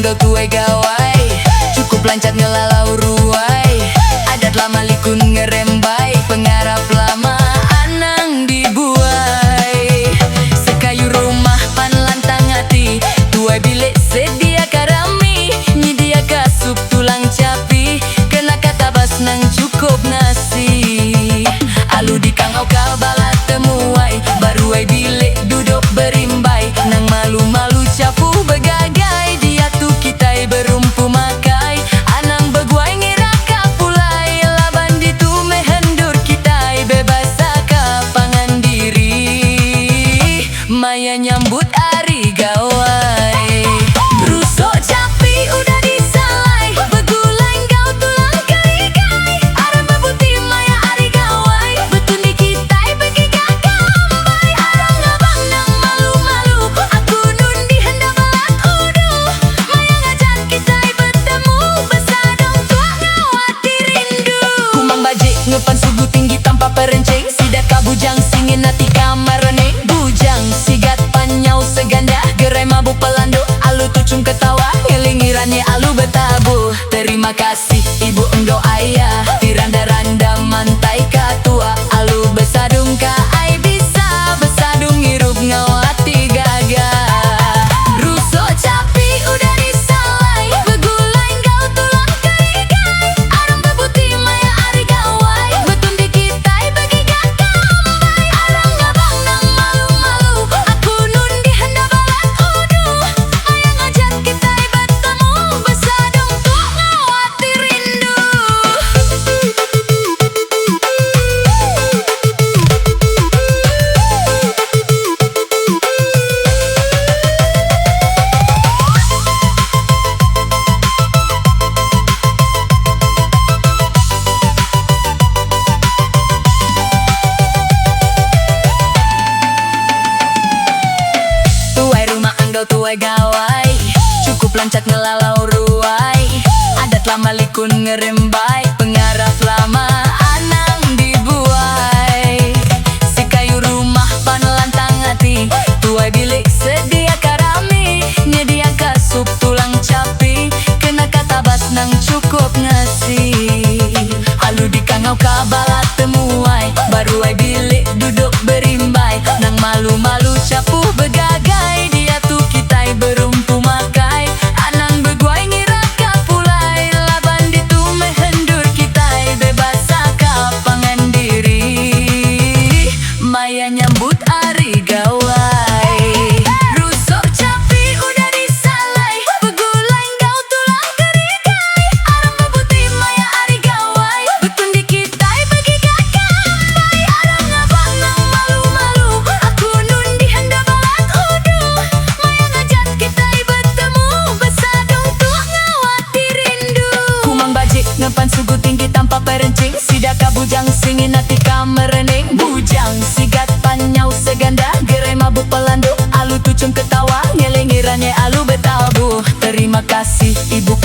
anggau tuai gawai, cukup lancat ngelalau ruai, adat lama likun ngerembai, pengarap lama anang dibuai. Sekayu rumah pan lantang hati, tuai bilik sedia karami, nyedia kasup tulang capi, kena kata bas nang cukup nasi. Alu di kangau kabala temuai, baru ai bilik duduk berimbai, nang malu-malu capu begagai, dia tu kitai berumpu makai, anang beguai ngira kapulai, laban ditu mehendur kitai bebas kapangan diri, maya nyambut hari gawai. Rusuk capi udah disalai, begulai engkau tulang kerikai, arah bebuti maya hari gawai, betun di kitai bagi kakambai, arah ngabang nang malu-malu, aku nundi hendak balak udu, maya ngajak kitai bertemu, besadong tua ngawati rindu. Kumang bajik ngepan sugu tinggi tanpa perencing, sidak kabujang singin hati kamar reneng, bujang sigat panyau seganda, gerai mabuk pelando, alu tucung ketawa, ngelingirannya alu betabu. Terima kasih ibu engkau ayah, diranda-randa mantai katua, alu besadung ka ai bisa, besadung hirup ngawati gagah. Rusuk capi udah disalai, begulai engkau tulang kerikai, arang bebuti maya ari gawai, betun di kitai bagi kakambai, arang ngabang nang malu-malu, aku nundi hendak balak udu, maya ngajak kitai bertemu, besadung tua ngawati rindu. Tuai rumah anggau tuai gawai, cukup lancat ngelalau ruai, adat lama likun ngerembai, pengarap lama anang dibuai. Si kayu rumah pan lantang hati, tuai bilik sedia karami, nyedia kasup tulang capi, kena kata bas nang cukup nasi. Alu di kangau kabala temuai, baru ai bilik duduk berimbai, nang malu-malu capu begagai, dia tu kitai berumpu makai, anang beguai ngira kapulai, laban ditu mehendur kitai bebas kapangan diri, maya nyambut hari gawai. Rusuk capi udah disalai, begulai engkau tulang kerikai, arang bebuti maya hari gawai, betun di kitai bagi kakambai, arang ngabang nang malu-malu, aku nundi hendak balak udu, maya ngajak kitai bertemu, besadung tua ngawati rindu. Kumang bajik ngepan sugu tinggi tanpa perencing, sidak kabujang singin hati kamar reneng, bujang sigat panyau seganda, gerai mabuk pelando, alu tucung ketawa, ngelingirannya alu betabu. Terima kasih ibu